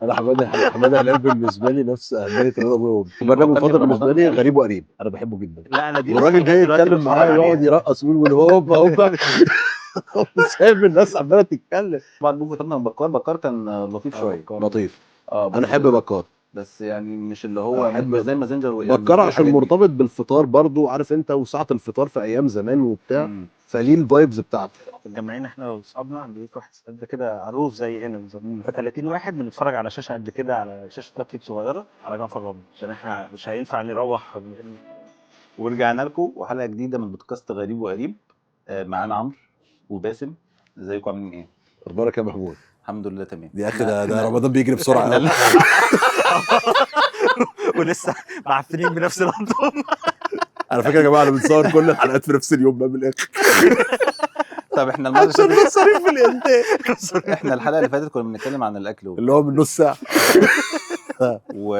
انا حماده هلال بالنسبه لي نفس اهميه رضا ابو برنامج المفضل بالنسبه لي غريب وقريب، انا بحبه جدا. لا انا دي والراجل اصلا جاي دلوقتي يتكلم بتفرج معايا يقعد عليها. يرقص ويقول هوبا هوبا سايب الناس عماله تتكلم. بعد بوجو طبعا بكار كان لطيف شويه. لطيف. بس انا احب بكار. بس يعني مش اللي هو أحب مش زي مازنجر يعني بكار مش عشان الحاجات دي. مرتبط بالفطار برضو، عارف انت، وساعه الفطار في ايام زمان وبتاع، مم. فليه الفايبز بتاعته. متجمعين احنا واصحابنا عند بيت واحد قد كده، عروف زي هنا بالظبط، ف 30 واحد بنتفرج على شاشه قد كده، على شاشه لابتوب صغيره على جعفر العمدة، عشان احنا مش هينفع نروح ورجعنا لكم وحلقه جديده من بودكاست غريب وقريب. معانا عمرو وباسم. ازيكم عاملين ايه؟ اخبارك يا محمود؟ الحمد لله تمام. يا اخي ده رمضان بيجري بسرعه قوي. ولسه معفنين بنفس الانظمه. على فكره يا جماعه انا بنصور كل الحلقات في نفس اليوم ده من الاخر طب احنا المره اللي عشان فاتت مصاريف الانتاج احنا الحلقه اللي فاتت كنا بنتكلم عن الاكل اللي هو من نص ساعه. و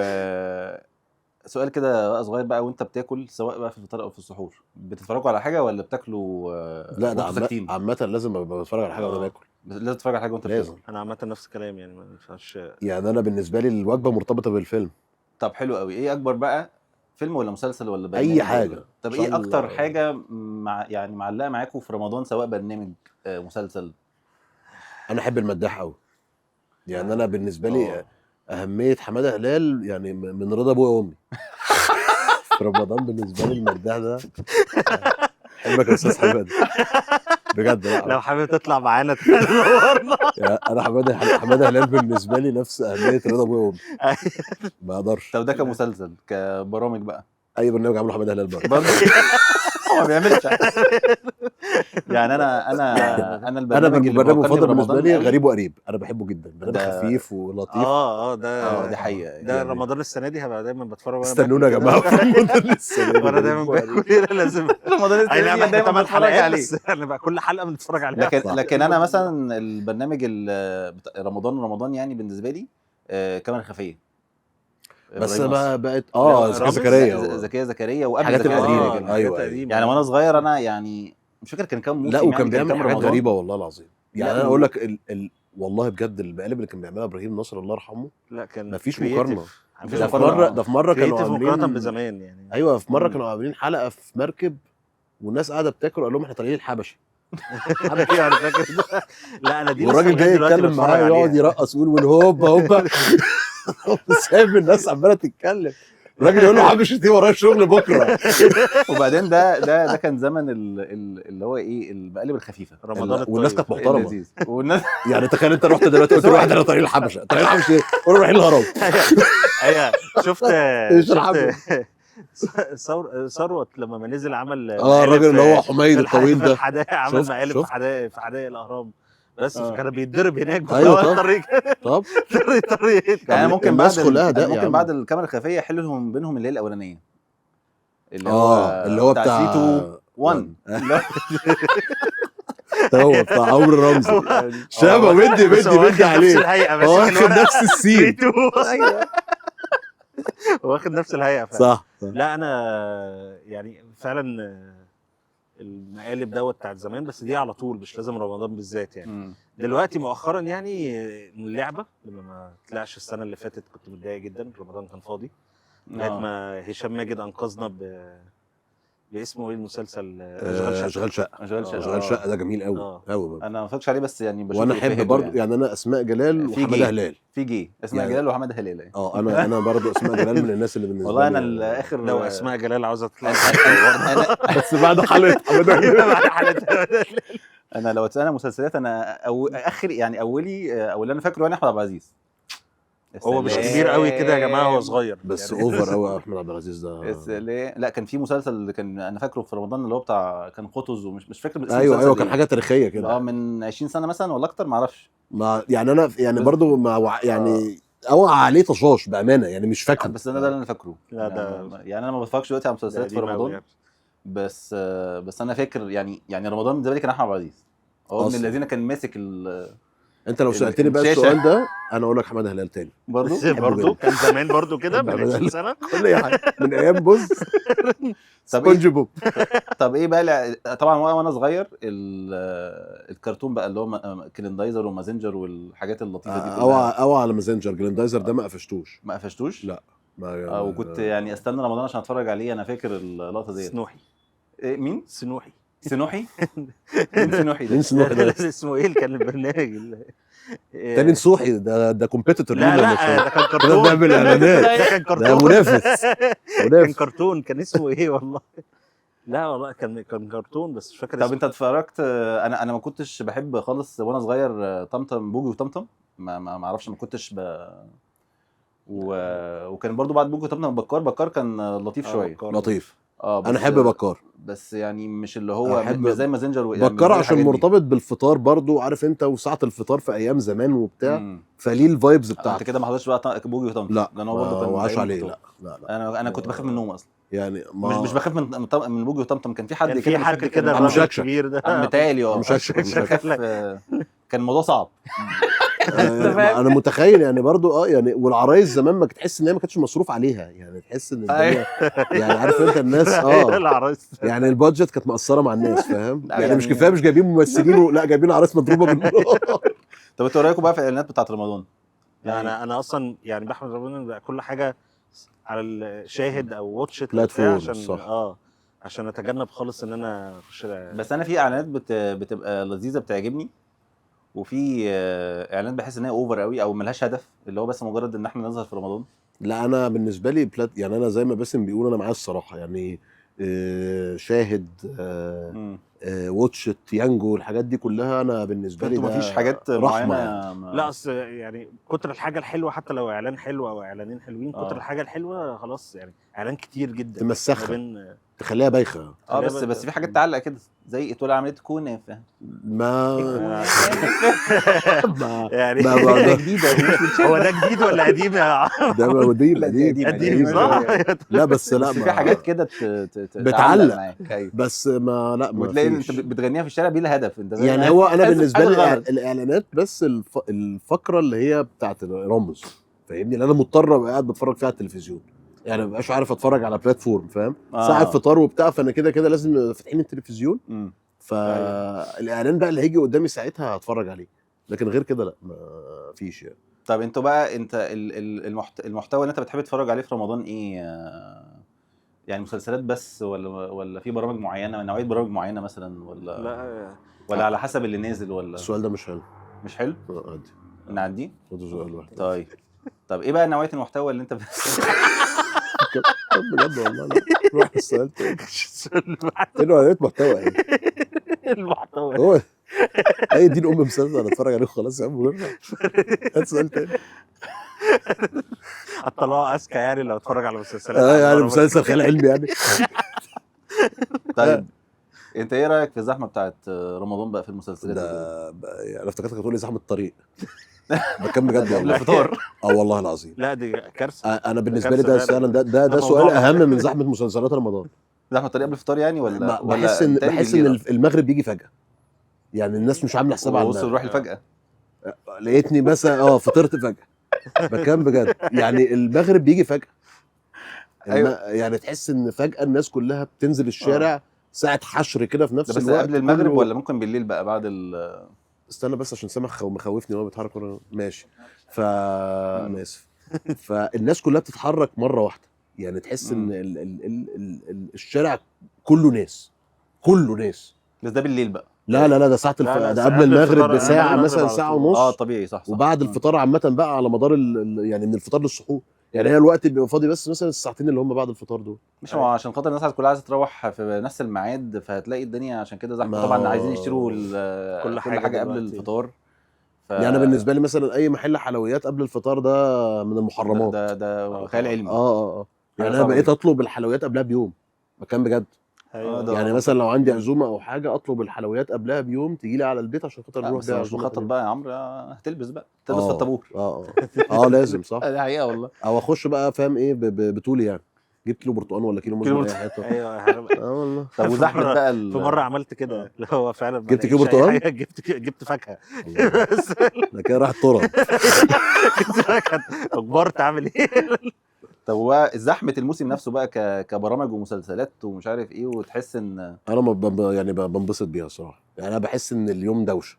سؤال كده بقى صغير بقى، وانت بتاكل سواء بقى في الفطار او في السحور بتتفرجوا على حاجه ولا بتاكلوا لا ده وانتوا ساكتين؟ عامه لازم ابقى بتفرج على حاجه وانا باكل. لازم تتفرج على حاجه وانت لازم. بتاكل. انا عامه نفس الكلام، يعني ما ينفعش. يعني انا بالنسبه لي الوجبه مرتبطه بالفيلم. طب حلو قوي. ايه اكبر بقى فيلم ولا مسلسل ولا برنامج اي حاجه ولا... طب إن شاء ايه اكتر الله. حاجه يعني معلقه معاكم في رمضان، سواء برنامج مسلسل؟ انا احب المداح قوي. يعني انا بالنسبه لي آه. اهميه حماده هلال يعني من رضا ابويا وامي في رمضان. بالنسبه لي المداح ده احبك يا استاذ حماده بجد. لو لا حابب تطلع معانا تنورنا. يعني انا حماده هلال بالنسبه لي نفس اهميه رضا ابويا وامي. ما اقدرش. طب ده كمسلسل، كبرامج بقى اي برنامج عمله حماده هلال برضه. برضه هو ما بيعملش. يعني انا انا البرنامج اللي برنامج بيفكرني المفضل بالنسبه برمضان لي قوي غريب وقريب، انا بحبه جدا، برنامج ده. خفيف ولطيف. ده دي حقيقه ده يعني. رمضان السنه دي هبقى دايما بتفرج وانا استنونا يا باكل جماعه كده. في رمضان السنه دي وانا دايما غريب وقريب. باكل هنا لازم. رمضان اي السنه نعم دي احنا دايما 8 بتفرج حلقات عليه. بس هنبقى كل حلقه بنتفرج عليها. لكن انا مثلا البرنامج بتاع رمضان يعني بالنسبه لي كاميرا خفيه. بس إبراهيم نصر. بقت زكي رامز؟ زكريا زكيه زكريا وقبل الحاجات زكيه القديمه زكريا كده. كمان. ايوه حاجات ايوه. قديمة. يعني وانا صغير انا يعني مش فاكر كان كام لا موسم، وكان يعني كان بيعمل كام حاجات رمضان. غريبه والله العظيم. يعني لا انا اقول لك والله بجد المقالب اللي كان بيعملها ابراهيم نصر الله يرحمه لا كان مفيش creative. مقارنه. مفيش ده في مقارنة. مره كانوا creative مقارنه عاملين بزمان يعني. ايوه في مره كانوا عاملين حلقه في مركب والناس قاعده بتاكل، قال لهم احنا طالعين الحبشه. يعني فاكر ده. لا انا دي لسه والراجل لغايه جاي دلوقتي يتكلم بتفرج معايا يقعد عليها. يرقص ويقول هوبا هوبا سايب الناس عماله تتكلم. الراجل يقول له حبشه ايه ورايا شغل بكره. وبعدين ده كان زمن اللي هو ايه، المقالب الخفيفه. رمضان والناس الطيب. كانت محترمه. اللذيذ. والناس يعني تخيل انت رحت دلوقتي قلت لواحد انا طريق الحبشه، طريق الحبشه ايه؟ قول له رايحين الهرم. ايوه شفت ايش الحبشه؟ ثروت لما ما نزل عمل الراجل اللي هو حميد الطويل في ده. الحدائق، عمل شفت مقالب شفت في حدائق الاهرام، بس فكان بيتضرب هناك ايوه بقى طب الطريق. طب طريق يعني طب ممكن الناس خلقها انا ده يا ممكن عم. بعد الكاميرا الخفيه احلهم بينهم اللي هي الاولانيه، اللي هو اللي هو بتاع بتاع 3 2 1 هو بتاع عمرو رمزي شابه بس بدي هو واخد نفس عليه. الهيئه، هو ماسك واخد الورقه نفس السين. ايوه واخد نفس الهيئه فعلا. صح. لا انا يعني فعلا المقالب بتاعت زمان، بس دي على طول مش لازم رمضان بالذات يعني. دلوقتي مؤخرا يعني اللعبه لما ما طلعش السنه اللي فاتت كنت متضايق جدا، رمضان كان فاضي لغايه ما هشام ماجد انقذنا باسمه ايه المسلسل، اشغال شقه. اشغال شقه ده جميل قوي قوي. انا ما اتفرجتش عليه بس يعني بشوف وانا احب برضه يعني انا اسماء جلال في وحماده هلال. في اسماء جلال وحماده هلال. انا برضه اسماء جلال من الناس اللي بالنسبه والله لي انا الاخر لو اسماء جلال عاوزه تطلع بس بعد حلقه حماده هلال. انا لو اتسالنا مسلسلات انا اخر يعني اولي او اللي انا فاكره يعني احمد عبد العزيز. هو مش كبير قوي كده يا جماعه، هو صغير بس يعني. اوفر قوي احمد عبد العزيز ده. لا كان في مسلسل اللي كان انا فاكره في رمضان اللي هو بتاع كان قطز، ومش مش فاكر اسم ايوه المسلسل كان حاجه تاريخيه كده. من 20 سنه مثلا ولا اكتر، ما اعرفش. ما يعني انا يعني برضه يعني اوقع عليه طشاش بامانه يعني مش فاكره. بس انا ده اللي انا فاكره. لا ده يعني انا ما بتفرجش دلوقتي على مسلسلات في رمضان يعني. بس انا فاكر يعني رمضان بالنسبه لي كان احمد عبد العزيز هو من الذين كان ماسك انت لو سالتني بقى الشاشة. السؤال ده انا اقول لك حماده هلال تاني برضه برضه كان زمان برضه كده من 20 سنه. كل حاجه من ايام بص طب إيه؟ سبونج بوب. طب ايه بقى طبعا وانا صغير الكرتون بقى اللي هو كليندايزر ومازنجر والحاجات اللطيفه دي كلها او على مازنجر جليندايزر ده ما قفشتوش. ما قفشتوش. لا. ما وكنت يعني استنى رمضان عشان اتفرج عليه. انا فاكر اللقطه ديت. سنوحي. إيه مين سنوحي. سنوحي؟ مين سنوحي ده؟ مين سنوحي ده؟ اسمه ايه اللي كان البرنامج تاني نصوحي ده كومبيتيتور لا لا ده كان كده كرتون. بنعمل اعلانات. ده كان ده كرتون. منافس. كان كرتون كان اسمه ايه والله. لا والله كان كرتون بس مش فاكر طب اسمه. انت اتفرجت؟ انا ما كنتش بحب خالص وانا صغير طمطم بوجي وطمطم. ما اعرفش ما كنتش وكان برضو بعد بوجي وطمطم بكار كان لطيف شويه. بكار. لطيف. بس انا احب بكار. بس يعني مش اللي هو أحب مش زي مازنجر يعني بكار عشان مرتبط بالفطار برضو، عارف انت، وساعه الفطار في ايام زمان وبتاع، فليه الفايبز انت بتاعته. كده ما حضرتش بقى بوجي وطمطم؟ لا لان هو برضه كان ما عاش أيام عليه. الفطار. لا انا كنت بخاف من النوم اصلا. يعني مش بخاف من بوجي وطمطم. كان في حد كان كده في مش حد فاكر كده كان عم الراجل شكشك. الكبير ده. عم متهيألي عم شكشك. كان الموضوع صعب. فاهم؟ انا متخيل يعني برضو يعني والعرايس زمان ما تحس ان هي ما كانتش مصروف عليها، يعني تحس ان الدنيا يعني عارف انت الناس العرايس يعني البادجت كانت مقصره مع الناس، فاهم؟ لا يعني يعني مش كفايه مش جايبين ممثلين لا جايبين عرايس مضروبه بالنار. طب انتوا رايكم بقى في الاعلانات بتاعت رمضان؟ لا انا اصلا يعني بحمد ربنا إن بقى كل حاجه على الشاهد او واتش ات بلاتفورم، عشان صح. عشان اتجنب خالص ان انا اخش. بس انا في اعلانات بتبقى لذيذه بتعجبني، وفي اعلانات بحس ان هي اوفر قوي او ملهاش هدف، اللي هو بس مجرد ان احنا نظهر في رمضان. لا انا بالنسبه لي يعني انا زي ما باسم بيقول انا معاه الصراحه يعني شاهد واتشت يانجو الحاجات دي كلها انا بالنسبه لي انتوا ده مفيش حاجات رحمه معينه يعني. لا اصل يعني كتر الحاجه الحلوه حتى لو اعلان حلو او اعلانين حلوين كتر الحاجه الحلوه خلاص يعني اعلان كتير جدا تمسخها تخليها بايخه. بس في حاجات تعلق كده زي تقول عمليه كنافه ما يعني ده جديد. هو ده جديد ولا قديم يا ده قديم قديم صح. لا بس لا في حاجات كده بتعلق معاك. ايوه بس ما لا ما وتلاقي فيش. انت بتغنيها في الشارع بلا هدف. انت يعني هو انا بالنسبه لي الاعلانات بس الفقره اللي هي بتاعت الرمز، فاهمني؟ اللي انا مضطر ابقى قاعد بتفرج فيها على التلفزيون، يعني ما بقاش عارف اتفرج على بلاتفورم، فاهم؟ ساعه فطار وبتاع، فانا كده لازم فاتحين التلفزيون. فالاعلان بقى اللي هيجي قدامي ساعتها هتفرج عليه، لكن غير كده لا ما فيش يعني. طب انتوا بقى انت المحتوى اللي انت بتحب تتفرج عليه في رمضان ايه؟ يعني مسلسلات بس ولا في برامج معينه، نوعيه برامج معينه مثلا، ولا على حسب اللي نازل؟ ولا السؤال ده مش حلو. مش حلو؟ عادي نعديه. ده سؤال واحد. طب ايه بقى نوعيه المحتوى اللي انت بجد والله لا روح السؤال تاني. ايه نوعيه محتوى ايه؟ المحتوى هو اي دين مسلسل اتفرج عليه خلاص يا عم ونرجع. هات سؤال تاني. الطلاق اذكى يعني لو اتفرج على مسلسلات يعني مسلسل خيال علمي يعني. طيب انت ايه رايك في الزحمه بتاعت رمضان بقى في المسلسلات؟ ده انا افتكرتك هتقول لي زحمه الطريق. بكام بجد قبل الفطار. والله العظيم. لا دي كارثه. انا بالنسبه لي ده فعلا ده سؤال اهم من زحمه مسلسلات رمضان. زحمه الطريق قبل الفطار يعني ولا بحس ان المغرب بيجي فجاه، يعني الناس مش عامله حساب على وصل روحي فجاه. لقيتني مثلا فطرت فجاه. بكام بجد يعني المغرب بيجي فجاه. يعني تحس ان فجاه الناس كلها بتنزل الشارع ساعه حشر كده في نفس الوقت. بس قبل المغرب ولا ممكن بالليل بقى بعد استنى بس عشان سامح مخوفني وهو بيتحرك ماشي. انا اسف. فالناس كلها بتتحرك مره واحده، يعني تحس ان الشارع كله ناس بس ده بالليل بقى. لا ده ساعه ده قبل المغرب بساعه مثلا، ساعه ونص. طبيعي صح. وبعد الفطار عامه بقى على مدار يعني من الفطار للسحور، يعني هي الوقت بيبقى فاضي بس مثلا الساعتين اللي هم بعد الفطار دول. مش عشان خاطر الناس كلها عايزه تروح في نفس الميعاد، فهتلاقي الدنيا عشان كده زحمه. طبعا عايزين يشتروا كل حاجه قبل الفطار. يعني انا بالنسبه لي مثلا اي محل حلويات قبل الفطار ده من المحرمات. ده خيال علمي. يعني انا بقيت اطلب الحلويات قبلها بيوم. مكان بجد. يعني مثلا لو عندي عزومه او حاجه اطلب الحلويات قبلها بيوم تجي لي على البيت عشان خاطر نروح بيها. مش مخطط بقى يا عمرو، هتلبس بقى في الطابور. لازم صح. دي حقيقه والله. او اخش بقى فاهم ايه بطولي يعني. جيب كيلو برتقال ولا كيلو موز من اي حته. ايوه والله. طب وزحمه بقى في مره عملت كده اللي هو فعلا جبت كيلو برتقال؟ جبت فاكهه بس ده كده راح التراب. جبت فاكهه اجبرت اعمل ايه. طب هو زحمه الموسم نفسه بقى كبرامج ومسلسلات ومش عارف ايه، وتحس ان انا يعني بنبسط بيها الصراحه، يعني انا بحس ان اليوم دوشه،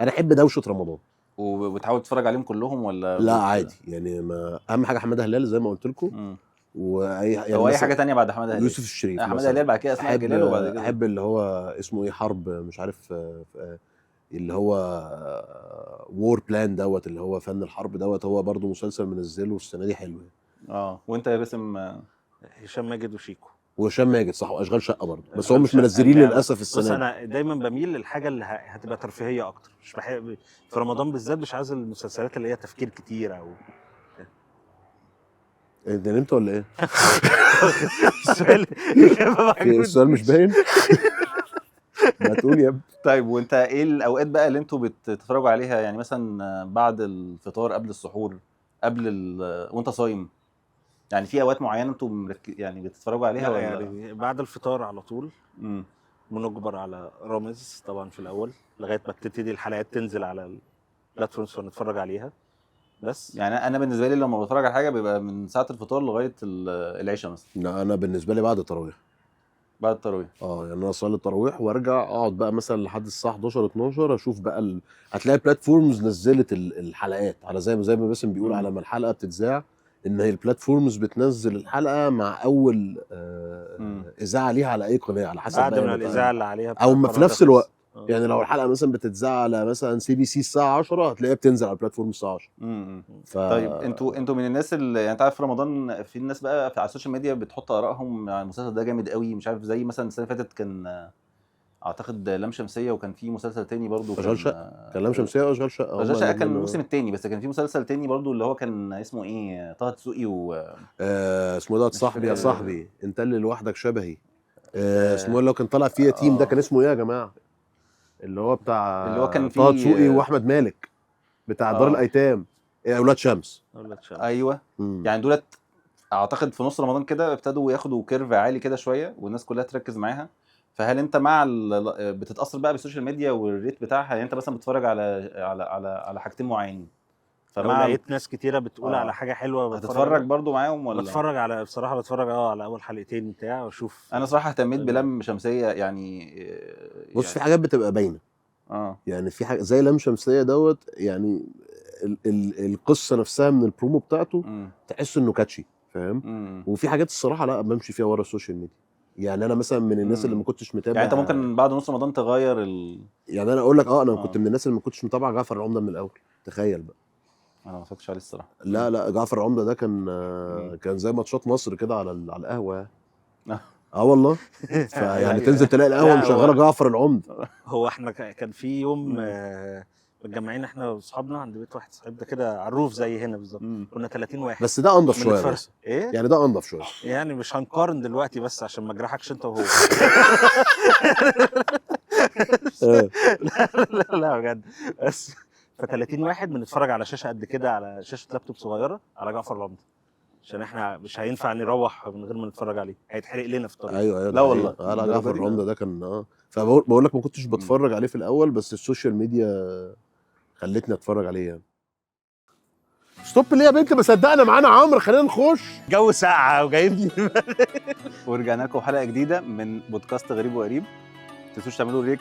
انا احب دوشه رمضان. وبتحاول تتفرج عليهم كلهم ولا لا عادي يعني، ما اهم حاجه حماده هلال زي ما قلت لكم، واي يعني هو اي حاجه تانية بعد حماده هلال؟ يوسف الشريف حماده هلال بعد كده اسماء جلال وبعد كده احب اللي هو اسمه ايه، حرب مش عارف اللي هو وور بلان دوت، اللي هو فن الحرب دوت، هو برضو مسلسل منزله السنه دي حلو يعني. وانت يا باسم؟ هشام ماجد وشيكو. وهشام ماجد صح، واشغال شقه برضه، بس هم مش منزلين للاسف السنه دي. بص انا دايما بميل للحاجه اللي هتبقى ترفيهيه اكتر، مش بحب في رمضان بالذات، مش عايز المسلسلات اللي هي تفكير كتير او انت نمت ولا ايه؟ السؤال مش باين. ما تقول يا ابني. طيب وانت ايه الاوقات بقى اللي انتوا بتتفرجوا عليها؟ يعني مثلا بعد الفطار، قبل السحور، وانت صايم، يعني في اوقات معينه انتوا يعني بتتفرجوا عليها ولا؟ يعني بعد الفطار على طول بنجبر على رامز طبعا في الاول لغايه ما تبتدي الحلقات تنزل على البلاتفورمز ونتفرج عليها. بس يعني انا بالنسبه لي لما بتفرج على حاجه بيبقى من ساعه الفطار لغايه العشاء مثلا. لا انا بالنسبه لي بعد التراويح. بعد التراويح يعني انا اصلي التراويح وارجع اقعد بقى مثلا لحد الساعه 11 12 اشوف بقى هتلاقي بلاتفورمز نزلت الحلقات على زي ما باسم بيقول، على ما الحلقه بتتذاع ان هي البلاتفورمز بتنزل الحلقه مع اول اذاعه ليها على اي قناه على حسب بعد ما الاذاعه اللي عليها او في نفس الوقت. يعني لو الحلقه مثلا بتتذاع على مثلا CBC الساعه 10 هتلاقيها بتنزل على البلاتفورم الساعه 10. طيب انتوا من الناس اللي يعني انت عارف في رمضان في الناس بقى على السوشيال ميديا بتحط ارائهم على المسلسل ده جامد قوي، مش عارف زي مثلا السنه اللي فاتت كان اعتقد لام شمسيه، وكان في مسلسل تاني برضو اشغال شقه. كان لام شمسيه واشغال شقه. اشغال شقه كان الموسم الثاني، بس كان في مسلسل تاني برضو اللي هو كان اسمه ايه، طه دسوقي اسمه ده صاحبي يا صاحبي انت اللي لوحدك شبهي. اسمه اللي هو كان طالع فيه يتيم ده، كان اسمه ايه يا جماعه؟ اللي هو بتاع اللي هو كان طه دسوقي واحمد مالك بتاع دار الايتام، اولاد شمس. ايوه. يعني دولت اعتقد في نص رمضان كده ابتدوا ياخدوا كيرف عالي كده شويه والناس كلها تركز معاها. فهل انت مع بتتاثر بقى بالسوشيال ميديا والريت بتاعها؟ يعني انت مثلا بتتفرج على حاجتين معينين، فمع لقيت ناس كتيره بتقول على حاجه حلوه بتتفرج برضو معاهم ولا؟ بتفرج على بصراحه بتفرج على اول حلقتين بتاع واشوف. انا صراحه اهتميت بلام شمسيه يعني. بص في حاجات بتبقى باينه يعني في حاجه زي لام شمسيه دوت، يعني القصه نفسها من البرومو بتاعته تحس انه كاتشي، فاهم؟ وفي حاجات الصراحه لا بمشي فيها ورا السوشيال ميديا. يعني انا مثلا من الناس اللي ما كنتش متابع، يعني انت ممكن بعد نص رمضان تغير يعني انا اقول لك انا كنت من الناس اللي ما كنتش متابع جعفر العمده من الاول. تخيل بقى. انا ما اتفرجتش عليه الصراحه. لا جعفر العمده ده كان زي ماتشات مصر كده على القهوه. والله. فيعني تنزل تلاقي القهوه مشغله جعفر العمده. هو احنا كان في يوم متجمعين احنا واصحابنا عند بيت واحد صاحبنا كده على الروف زي هنا بالظبط، كنا 30 واحد. بس ده انضف شويه. ايه يعني ده انضف شويه، يعني مش هنقارن دلوقتي بس عشان ما اجرحكش انت وهو. لا بجد. بس ف 30 واحد بنتفرج على شاشه قد كده، على شاشه لابتوب صغيره على جعفر العمده، عشان احنا مش هينفع نروح من غير ما نتفرج عليه، هيتحرق لنا في الطريق. ايوه لا والله. لا جعفر العمده ده كان فبقول لك ما كنتش بتفرج عليه في الاول، بس السوشيال ميديا خلتني اتفرج عليه يعني. ستوب ليه يا بنت؟ ما صدقنا معانا عمرو، خلينا نخش. جو ساعه وجايبني. ورجعنا لكم حلقه جديده من بودكاست غريب وقريب. ما تنسوش تعملوا ريك